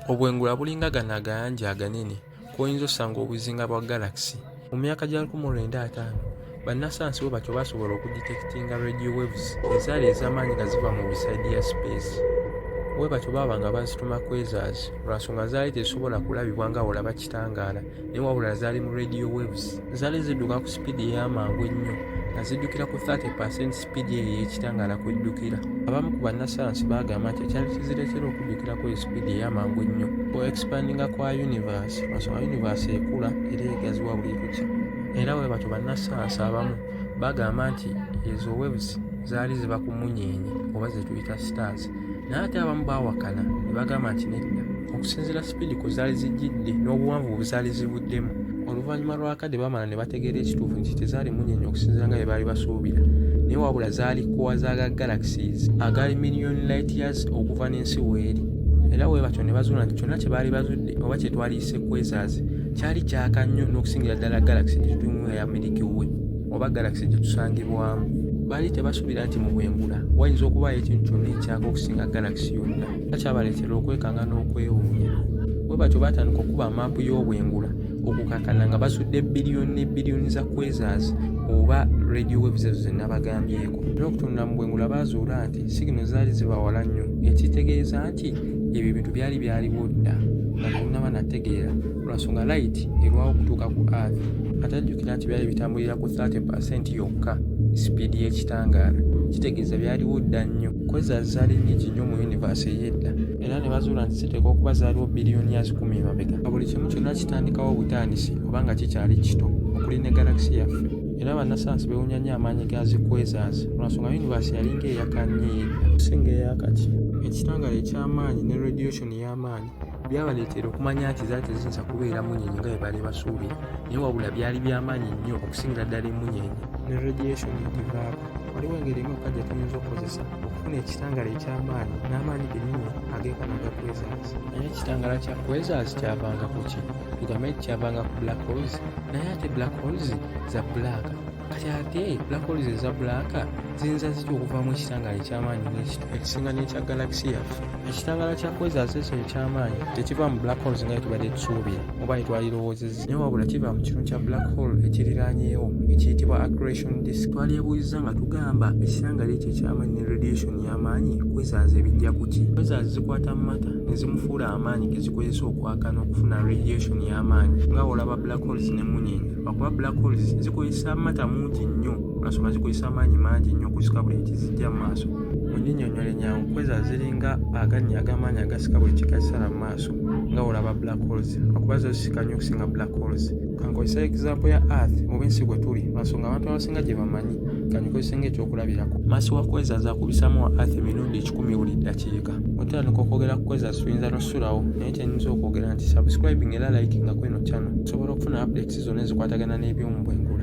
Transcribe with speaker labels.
Speaker 1: Obwengula bulinga gano agayanja aganene k'oyinza osanga obuzinga bwa galaxy. Mu myaka gya 1950 bannasayansi bo batyo basobola okudetectinga radio waves ezaali ez'amaanyi nga ziva mu bisaidi ya space. Bwe batyo baaba nga bazituma quasars lwansonga zaali tezisobola kulabibwa nga olaba kitangaala naye wabula zaali mu radio waves. Zaali zidduka ku sipiidi ey'amangu ennyo nga ziddukira ku 30% sipiidi eyo ey'ekitangaala kw'eddukira. Abamu ku bannasayansi baagamba nti ekyali kizireetera okuddukirako eyo sipiidi ey'amangu ennyo ku expandinga kwa universe lwansonga universe ekula era egaziwa buli lukya. Era bwe batyo bannasayansi abamu bagamba nti ezo waves zaali ziva ku munyeenye oba ze tuyita stars. Naye ate abamu baawakana ne bagamba nti nedda okusinziira sipiidi kwe zaali zijjidde n'obuwanvu bwe zaali zivuddemu. Oluvannyuma lw'akadde bamala ne bategeera ekituufu nti tezaali munyeenye okusinziira nga bye baali basuubira naye wabula zaali kkowa za galaxies agaali million light years okuva n'ensi weeri. Era bwe batyo ne bazuula nti kyonna kye baali bazudde oba kye twaliyise quasars kyali kyaka nnyo n'okusingira ddala galaxy gye tutumu eya Milky Way oba galaxy gye tusangibwamu. Baali tebasuubira nti mu bwengula wayinza okubaayo ekintu kyonna ekyaka okusinga galaxy yonna. Kyabaleetera okwekanga n'okwewuunya. Bwe batyo baatandika okuba maapu y'obwengula okukakana nga basudde biliyoni ne biliyoni za quasars oba radio waves ezo ze nabagambyeko. Era okutunula mu bwengula baazuula nti sigino zaali ziba wala nnyo ekitegeeza nti ebyo ebintu byaliwo dda nga tetunnaba nategeera lwansonga light erwawo okutuuka ku earth atajjukira nti byali bitambulira ku 30% yokka sipiidi y'ekitangaala. Kitegeeza byaliwo dda nnyo. Quasars zaali nnyingi nnyo mu universe ey'edda era ne bazuula nti ziteekwa okuba zaaliwo biliyoni ya 10 emabega. Buli kimu kyonna kitandikawo obutandisi oba nga kikyali kito okuli ne galaxy yaffe. Era bannasayansi beewuunya nnyo amaanyi ga zi quasars lwansonga universe yalinga eyakannye ey'edda okusinga eyakati. Ekitangaala eky'amaanyi ne radiation y'amaanyi byabaleetera okumanya nti zaali teziyinza kubeera munyeenye nga bye baali basuubira naye wabula byali by'amaanyi nnyo okusingira ddala emunyeenye ne radiation egivaako. Waliwo engeri emu okajja tuyinza okukozesa okufuna ekitangaala eky'amaanyi n'amaanyi gennyini ageekana ga quasars. Naye ekitangaala kya quasars kyavanga ku ki? Tugambe nti kyavanga ku black holes naye ate black holes za black. Kati ate black holes eza black ziyinza zitya okuvaamu ekitangaala eky'amaanyi ekisinga n'ekya galaxy yaffe? Ekitangaala kya quasars ekyo eky'amaanyi tekiva mu black holes nga tubadde tusuubira oba twalirowoozezza naye wabula kiva mu kitundu kya black hole ekiriraanyeewo ekiyitibwa accretion disk. Twalyebuuziza nga tugamba ekitangaala ekyo eky'amaanyi ne radiation y'amaanyi quasars ebijja ku ki? Quasars zikwata matter ne zimufuula amaanyi ge zikozesa okwaka n'okufuna radiation y'amaanyi nga olaba black holes ne munyeenye. Lwakuba black holes zikozesa matter mungi nnyo lwansonga zikozesa amaanyi mangi nnyo okusika buli ekizijja mu maaso. Mu nnyinnyonnyole nyangu quasars ziringa agannya ag'amaanyi agasika buli kikazisala mu maaso nga olaba black holes lwakuba zo zisika nnyo okusinga black holes. Kankozesa example ya earth oba ensi gwe tuli lwansonga abantu abasinga gye bamanyi kanyikozesa ng'ekyokulabirako. Maaso wa quasars akubisamu wa earth emirundi 10 buli ddakiika. Otandika okwogera ku quasars tuyinza n'ossulawo naye kyenyinza okwogera nti subscribing era liking nga kweno channel osobola okufuna updates zonna ezikwatagana n'eby'omu bwengula.